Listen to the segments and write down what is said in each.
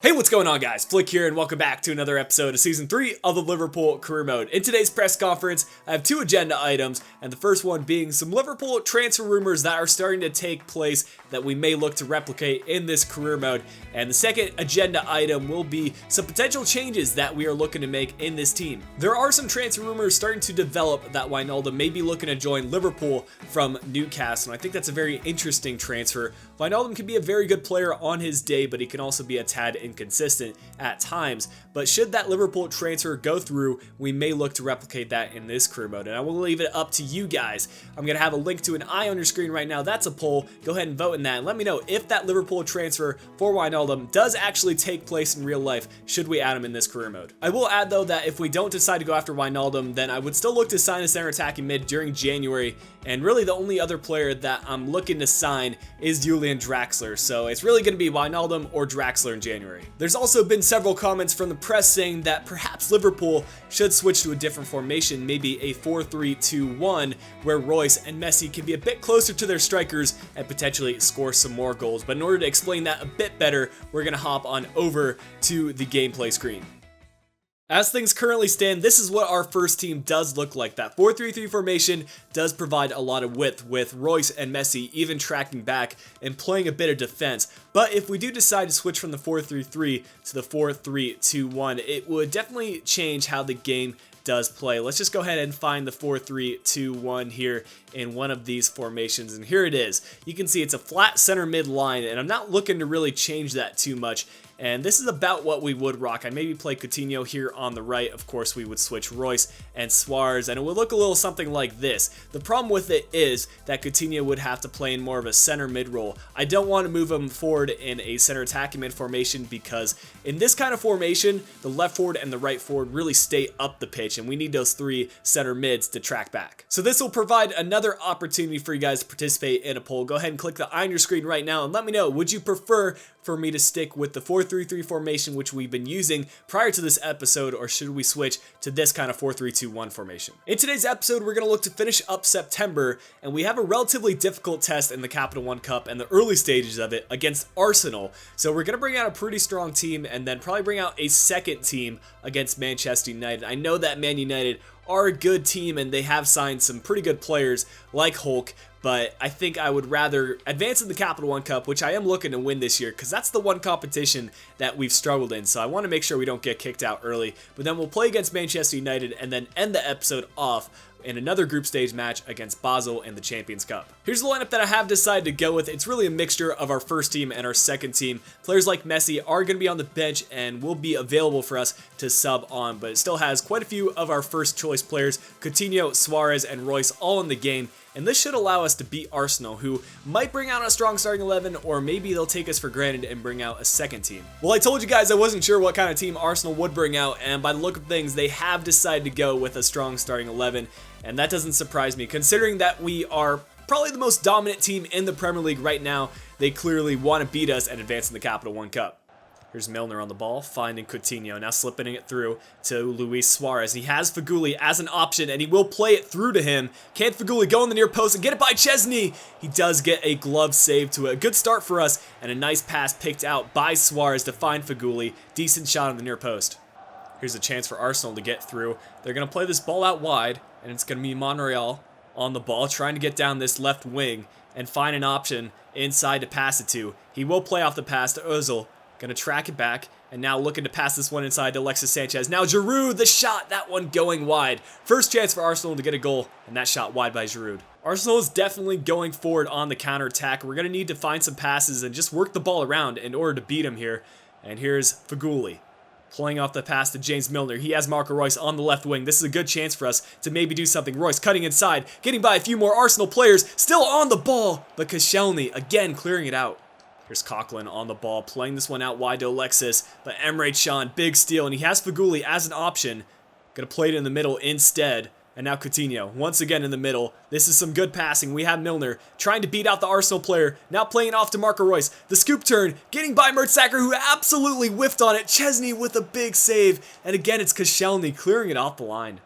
Hey, what's going on, guys? Flick here, and welcome back to another episode of Season 3 of the Liverpool Career Mode. In today's press conference, I have two agenda items, and the first one being some Liverpool transfer rumors that are starting to take place that we may look to replicate in this career mode. And the second agenda item will be some potential changes that we are looking to make in this team. There are some transfer rumors starting to develop that WIJNALDUM may be looking to join Liverpool from Newcastle, and I think that's a very interesting transfer. WIJNALDUM can be a very good player on his day, but he can also be a tad inconsistent at times. But should that Liverpool transfer go through, we may look to replicate that in this career mode, and I will leave it up to you guys. I'm going to have a link to an eye on your screen right now. That's a poll. Go ahead and vote in that, and let me know if that Liverpool transfer for WIJNALDUM does actually take place in real life. Should we add him in this career mode? I will add, though, that if we don't decide to go after WIJNALDUM, then I would still look to sign a center attacking mid during January, and really the only other player that I'm looking to sign is Julian Draxler, so it's really going to be WIJNALDUM or Draxler in January. There's also been several comments from the press saying that perhaps Liverpool should switch to a different formation, maybe a 4-3-2-1, where Royce and Messi can be a bit closer to their strikers and potentially score some more goals. But in order to explain that a bit better, we're going to hop on over to the gameplay screen. As things currently stand, this is what our first team does look like. That 4-3-3 formation does provide a lot of width, with Royce and Messi even tracking back and playing a bit of defense. But if we do decide to switch from the 4-3-3 to the 4-3-2-1, it would definitely change how the game does play. Let's just go ahead and find the 4-3-2-1 here in one of these formations, and here it is. You can see it's a flat center mid line, and I'm not looking to really change that too much. And this is about what we would rock. I'd maybe play Coutinho here on the right. Of course, we would switch Royce and Suarez, and it would look a little something like this. The problem with it is that Coutinho would have to play in more of a center mid role. I don't want to move him forward in a center attacking mid formation, because in this kind of formation, the left forward and the right forward really stay up the pitch, and we need those three center mids to track back. So this will provide another opportunity for you guys to participate in a poll. Go ahead and click the eye on your screen right now and let me know, would you prefer for me to stick with the 4-3-3 formation which we've been using prior to this episode, or should we switch to this kind of 4-3-2-1 formation? In today's episode, we're going to look to finish up September, and we have a relatively difficult test in the Capital One Cup and the early stages of it against Arsenal. So we're going to bring out a pretty strong team and then probably bring out a second team against Manchester United. I know that Man United are a good team and they have signed some pretty good players like Hulk, but I think I would rather advance in the Capital One Cup, which I am looking to win this year, because that's the one competition that we've struggled in. So I want to make sure we don't get kicked out early. But then we'll play against Manchester United and then end the episode off in another group stage match against Basel in the Champions Cup. Here's the lineup that I have decided to go with. It's really a mixture of our first team and our second team. Players like Messi are going to be on the bench and will be available for us to sub on, but it still has quite a few of our first choice players, Coutinho, Suarez, and Royce, all in the game. And this should allow us to beat Arsenal, who might bring out a strong starting 11, or maybe they'll take us for granted and bring out a second team. Well, I told you guys I wasn't sure what kind of team Arsenal would bring out, and by the look of things, they have decided to go with a strong starting 11, and that doesn't surprise me, considering that we are probably the most dominant team in the Premier League right now. They clearly want to beat us and advance in the Capital One Cup. Here's Milner on the ball, finding Coutinho, now slipping it through to Luis Suarez. He has Feghouli as an option, and he will play it through to him. Can Feghouli go in the near post and get it by Chesney? He does get a glove save to it. A good start for us, and a nice pass picked out by Suarez to find Feghouli. Decent shot on the near post. Here's a chance for Arsenal to get through. They're going to play this ball out wide, and it's going to be Monreal on the ball, trying to get down this left wing and find an option inside to pass it to. He will play off the pass to Ozil. Going to track it back, and now looking to pass this one inside to Alexis Sanchez. Now Giroud, the shot, that one going wide. First chance for Arsenal to get a goal, and that shot wide by Giroud. Arsenal is definitely going forward on the counterattack. We're going to need to find some passes and just work the ball around in order to beat him here. And here's Feghouli, playing off the pass to James Milner. He has Marco Royce on the left wing. This is a good chance for us to maybe do something. Royce cutting inside, getting by a few more Arsenal players, still on the ball, but Koscielny again clearing it out. Here's Coughlin on the ball, playing this one out wide to Alexis, but Emre Can, big steal, and he has Feghouli as an option. Gonna play it in the middle instead, and now Coutinho, once again in the middle. This is some good passing. We have Milner trying to beat out the Arsenal player, now playing it off to Marco Royce. The scoop turn, getting by Mertesacker, who absolutely whiffed on it. Chesney with a big save, and again it's Koscielny clearing it off the line.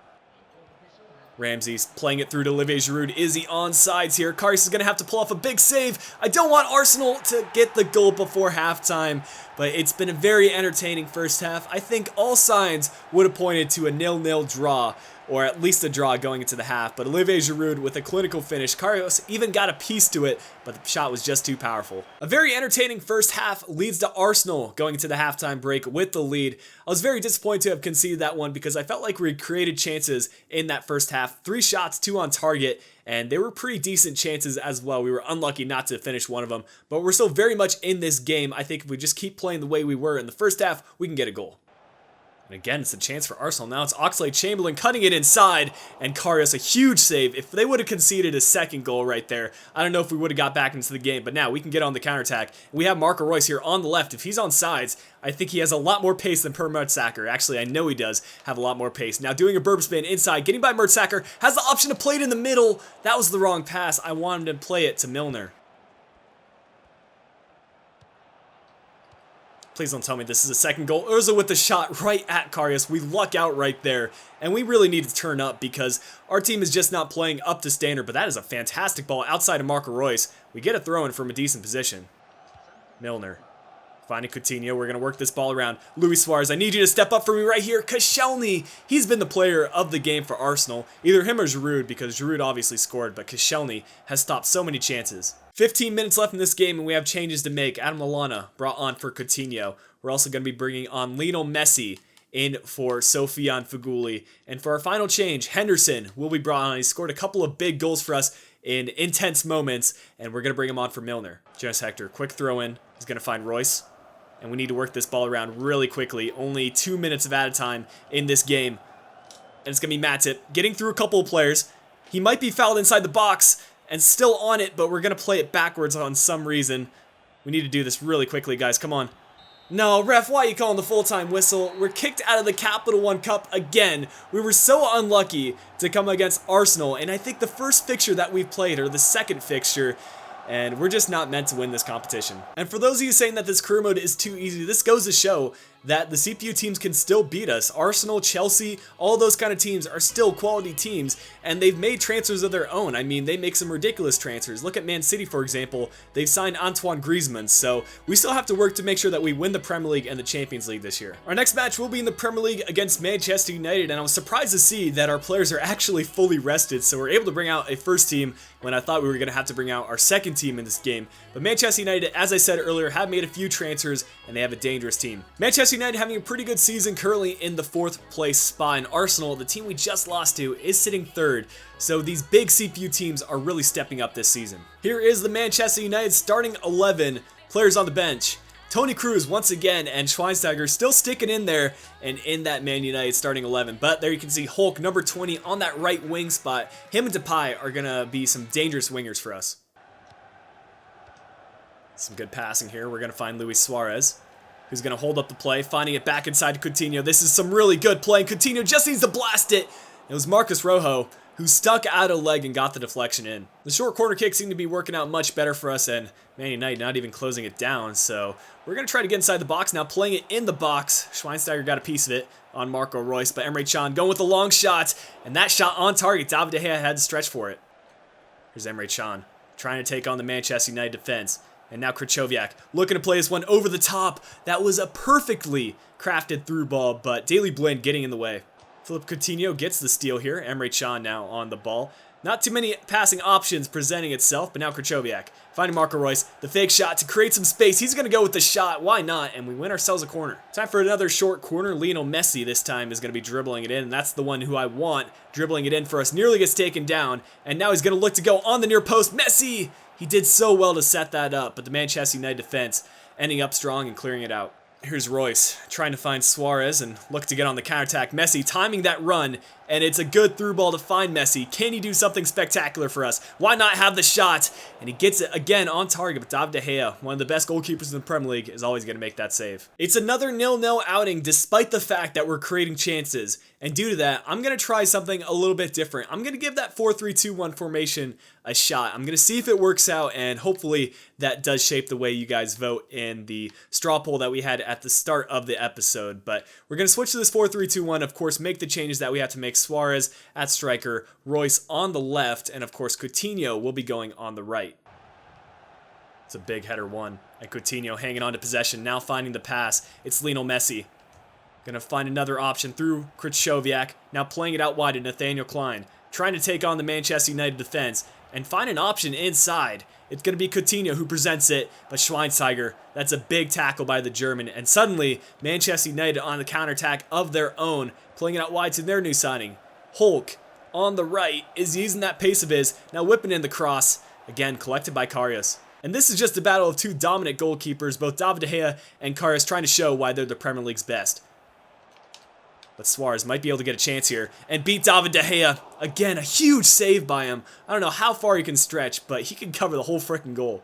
Ramsey's playing it through to Olivier Giroud. Is he onside here? Karius is going to have to pull off a big save. I don't want Arsenal to get the goal before halftime, but it's been a very entertaining first half. I think all signs would have pointed to a 0-0 draw, or at least a draw going into the half, but Olivier Giroud with a clinical finish. Karius even got a piece to it, but the shot was just too powerful. A very entertaining first half leads to Arsenal going into the halftime break with the lead. I was very disappointed to have conceded that one because I felt like we created chances in that first half. 3 shots, 2 on target, and they were pretty decent chances as well. We were unlucky not to finish one of them, but we're still very much in this game. I think if we just keep playing the way we were in the first half, we can get a goal. And again, it's a chance for Arsenal. Now it's Oxlade-Chamberlain cutting it inside, and Karius a huge save. If they would have conceded a second goal right there, I don't know if we would have got back into the game, but now we can get on the counterattack. We have Marco Reus here on the left. If he's on sides, I think he has a lot more pace than Per Mertesacker. Actually, I know he does have a lot more pace. Now doing a burp spin inside, getting by Mertesacker, has the option to play it in the middle. That was the wrong pass. I wanted him to play it to Milner. Please don't tell me this is a second goal. Ozil with the shot right at Karius. We luck out right there, and we really need to turn up because our team is just not playing up to standard, but that is a fantastic ball outside of Marco Reus. We get a throw in from a decent position. Milner. Finding Coutinho. We're going to work this ball around. Luis Suarez, I need you to step up for me right here. Koscielny, he's been the player of the game for Arsenal. Either him or Giroud, because Giroud obviously scored, but Koscielny has stopped so many chances. 15 minutes left in this game, and we have changes to make. Adam Lallana brought on for Coutinho. We're also going to be bringing on Lionel Messi in for Sofiane Feghouli. And for our final change, Henderson will be brought on. He scored a couple of big goals for us in intense moments, and we're going to bring him on for Milner. Jonas Hector, quick throw in. He's going to find Reus. And we need to work this ball around really quickly. Only 2 minutes of added time in this game. And it's going to be Matip getting through a couple of players. He might be fouled inside the box and still on it, but we're going to play it backwards on some reason. We need to do this really quickly, guys. Come on. No, ref, why are you calling the full-time whistle? We're kicked out of the Capital One Cup again. We were so unlucky to come against Arsenal, and I think the first fixture that we've played, or the second fixture, and we're just not meant to win this competition. And for those of you saying that this career mode is too easy, this goes to show that the CPU teams can still beat us. Arsenal, Chelsea, all those kind of teams are still quality teams, and they've made transfers of their own. I mean, they make some ridiculous transfers. Look at Man City, for example. They've signed Antoine Griezmann, so we still have to work to make sure that we win the Premier League and the Champions League this year. Our next match will be in the Premier League against Manchester United, and I was surprised to see that our players are actually fully rested, so we're able to bring out a first team when I thought we were going to have to bring out our second team in this game. But Manchester United, as I said earlier, have made a few transfers, and they have a dangerous team. Manchester United having a pretty good season, currently in the 4th place spot, and Arsenal, the team we just lost to, is sitting 3rd. So these big CPU teams are really stepping up this season. Here is the Manchester United starting 11, players on the bench. Toni Kroos once again, and Schweinsteiger still sticking in there and in that Man United starting 11. But there you can see Hulk, number 20, on that right wing spot. Him and Depay are going to be some dangerous wingers for us. Some good passing here. We're going to find Luis Suarez, who's going to hold up the play, finding it back inside to Coutinho. This is some really good play, and Coutinho just needs to blast it. It was Marcus Rojo who stuck out a leg and got the deflection in. The short corner kick seemed to be working out much better for us, and Man United not even closing it down. So we're going to try to get inside the box now, playing it in the box. Schweinsteiger got a piece of it on Marco Reus, but Emre Can going with a long shot, and that shot on target. David De Gea had to stretch for it. Here's Emre Can trying to take on the Manchester United defense. And now Krychowiak looking to play this one over the top. That was a perfectly crafted through ball, but Daley Blind getting in the way. Philippe Coutinho gets the steal here. Emre Can now on the ball. Not too many passing options presenting itself, but now Krychowiak finding Marco Reus. The fake shot to create some space. He's going to go with the shot. Why not? And we win ourselves a corner. Time for another short corner. Lionel Messi this time is going to be dribbling it in, and that's the one who I want dribbling it in for us. Nearly gets taken down, and now he's going to look to go on the near post. Messi! He did so well to set that up, but the Manchester United defense ending up strong and clearing it out. Here's Reus trying to find Suarez and look to get on the counterattack. Messi timing that run, and it's a good through ball to find Messi. Can he do something spectacular for us? Why not have the shot? And he gets it again on target, but David De Gea, one of the best goalkeepers in the Premier League, is always going to make that save. It's another 0-0 outing despite the fact that we're creating chances. And due to that, I'm going to try something a little bit different. I'm going to give that 4-3-2-1 formation a shot. I'm going to see if it works out, and hopefully that does shape the way you guys vote in the straw poll that we had at the start of the episode. But we're going to switch to this 4-3-2-1, of course, make the changes that we have to make. Suarez at striker, Reus on the left, and of course Coutinho will be going on the right. It's a big header one. And Coutinho hanging on to possession, now finding the pass. It's Lionel Messi. Gonna find another option through Krychowiak. Now playing it out wide to Nathaniel Klein. Trying to take on the Manchester United defense and find an option inside. It's going to be Coutinho who presents it, but Schweinsteiger, that's a big tackle by the German. And suddenly, Manchester United on the counterattack of their own, playing it out wide to their new signing. Hulk on the right is using that pace of his, now whipping in the cross, again collected by Karius. And this is just a battle of two dominant goalkeepers, both David De Gea and Karius trying to show why they're the Premier League's best. But Suarez might be able to get a chance here and beat David De Gea. Again, a huge save by him. I don't know how far he can stretch, but he can cover the whole freaking goal.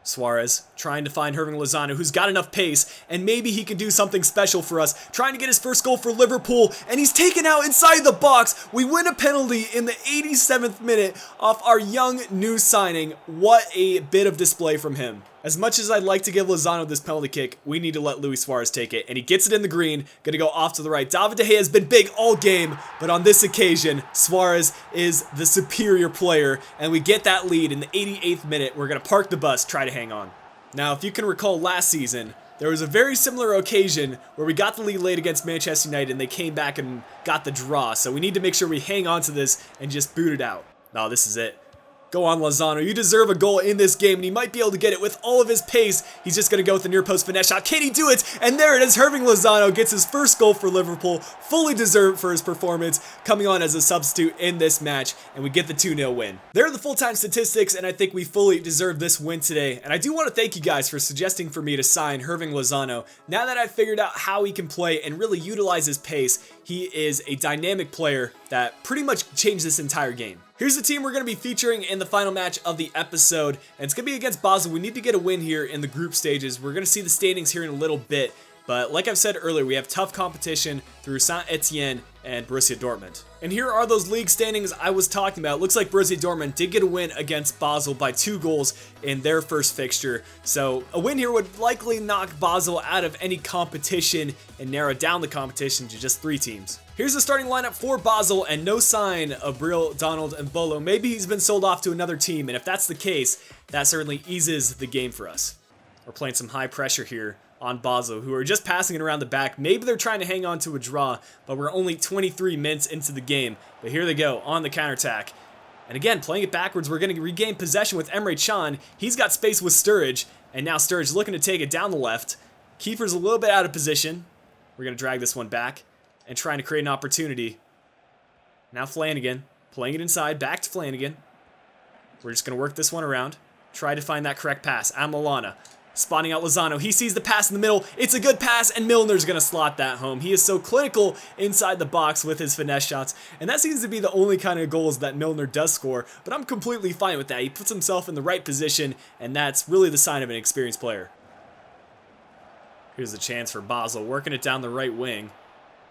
Suarez trying to find Hirving Lozano, who's got enough pace, and maybe he can do something special for us. Trying to get his first goal for Liverpool, and he's taken out inside the box. We win a penalty in the 87th minute off our young new signing. What a bit of display from him. As much as I'd like to give Lozano this penalty kick, we need to let Luis Suarez take it, and he gets it in the green, gonna go off to the right. David De Gea has been big all game, but on this occasion, Suarez is the superior player, and we get that lead in the 88th minute. We're gonna park the bus, try to hang on. Now, if you can recall last season, there was a very similar occasion where we got the lead late against Manchester United, and they came back and got the draw, so we need to make sure we hang on to this and just boot it out. No, this is it. Go on, Lozano. You deserve a goal in this game, and he might be able to get it with all of his pace. He's just going to go with the near post finesse shot. Can he do it? And there it is. Hirving Lozano gets his first goal for Liverpool. Fully deserved for his performance, coming on as a substitute in this match, and we get the 2-0 win. There are the full-time statistics, and I think we fully deserve this win today. And I do want to thank you guys for suggesting for me to sign Hirving Lozano. Now that I've figured out how he can play and really utilize his pace, he is a dynamic player that pretty much changed this entire game. Here's the team we're going to be featuring in the final match of the episode, and it's going to be against Basel. We need to get a win here in the group stages. We're going to see the standings here in a little bit, but like I've said earlier, we have tough competition through Saint-Etienne and Borussia Dortmund. And here are those league standings I was talking about. Looks like Borussia Dortmund did get a win against Basel by 2 goals in their first fixture, so a win here would likely knock Basel out of any competition and narrow down the competition to just 3 teams. Here's the starting lineup for Basel, and no sign of Brill, Donald, and Bolo. Maybe he's been sold off to another team, and if that's the case, that certainly eases the game for us. We're playing some high pressure here on Basel, who are just passing it around the back. Maybe they're trying to hang on to a draw, but we're only 23 minutes into the game. But here they go on the counterattack. And again, playing it backwards, we're going to regain possession with Emre Can. He's got space with Sturridge, and now Sturridge looking to take it down the left. Keeper's a little bit out of position. We're going to drag this one back and trying to create an opportunity. Now Flanagan, playing it inside, back to Flanagan. We're just going to work this one around. Try to find that correct pass. Amalana, spotting out Lozano. He sees the pass in the middle. It's a good pass, and Milner's going to slot that home. He is so clinical inside the box with his finesse shots, and that seems to be the only kind of goals that Milner does score, but I'm completely fine with that. He puts himself in the right position, and that's really the sign of an experienced player. Here's the chance for Basel, working it down the right wing.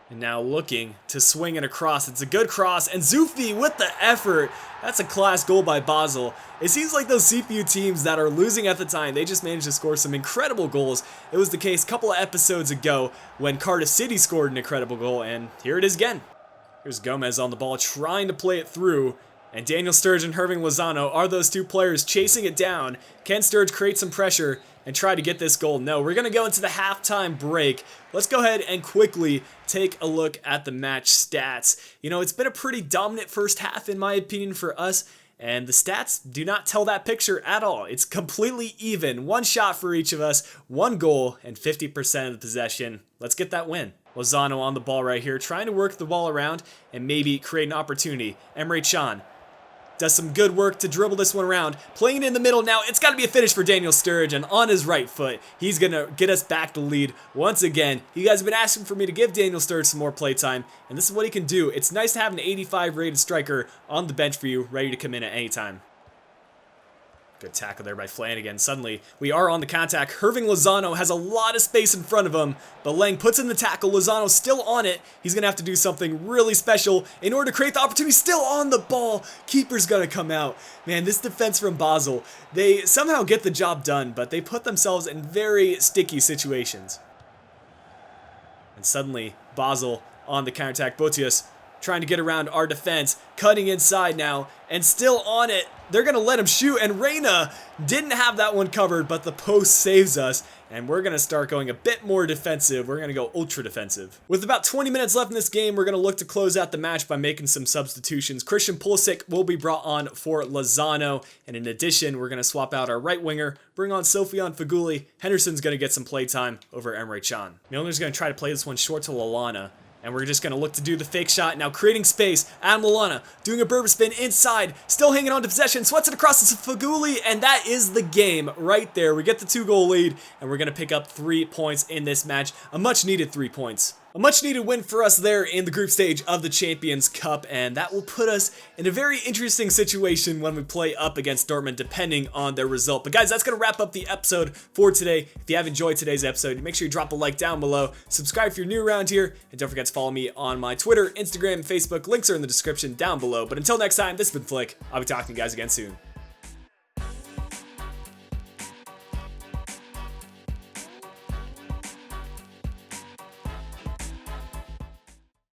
And now looking to swing it across. It's a good cross, and Zufi with the effort. That's a class goal by Basel. It seems like those CPU teams that are losing at the time, they just managed to score some incredible goals. It was the case a couple of episodes ago when Cardiff City scored an incredible goal, and here it is again. Here's Gomez on the ball trying to play it through, and Daniel Sturridge and Hirving Lozano are those two players chasing it down. Can Sturridge create some pressure and try to get this goal? No, we're going to go into the halftime break. Let's go ahead and quickly take a look at the match stats. You know, it's been a pretty dominant first half in my opinion for us, and the stats do not tell that picture at all. It's completely even. 1 shot for each of us, 1 goal, and 50% of the possession. Let's get that win. Lozano on the ball right here, trying to work the ball around and maybe create an opportunity. Emre Can does some good work to dribble this one around. Playing it in the middle now. It's got to be a finish for Daniel Sturridge, and on his right foot, he's going to get us back the lead once again. You guys have been asking for me to give Daniel Sturridge some more playtime, and this is what he can do. It's nice to have an 85 rated striker on the bench for you, ready to come in at any time. Good tackle there by Flanagan. Suddenly, we are on the contact. Hirving Lozano has a lot of space in front of him, but Lang puts in the tackle. Lozano's still on it. He's going to have to do something really special in order to create the opportunity. Still on the ball. Keeper's going to come out. Man, this defense from Basel, they somehow get the job done, but they put themselves in very sticky situations. And suddenly, Basel on the counterattack. Botius trying to get around our defense, cutting inside now, and still on it. they're going to let him shoot, and Reyna didn't have that one covered, but the post saves us. And we're going to start going a bit more defensive. We're going to go ultra defensive. With about 20 minutes left in this game, we're going to look to close out the match by making some substitutions. Christian Pulisic will be brought on for Lozano. And in addition, we're going to swap out our right winger, bring on Sofiane Feghouli. Henderson's going to get some play time over Emre Can. Milner's going to try to play this one short to Lallana. And we're just going to look to do the fake shot. Now creating space. Adam Lallana doing a Berber spin inside. Still hanging on to possession. Sweats it across to Feghouli. And that is the game right there. We get the 2-goal lead. And we're going to pick up 3 points in this match. A much needed 3 points. A much needed win for us there in the group stage of the Champions Cup, and that will put us in a very interesting situation when we play up against Dortmund, depending on their result. But guys, that's going to wrap up the episode for today. If you have enjoyed today's episode, make sure you drop a like down below, subscribe if you're new around here, and don't forget to follow me on my Twitter, Instagram, Facebook. Links are in the description down below. But until next time, this has been Flick. I'll be talking to you guys again soon.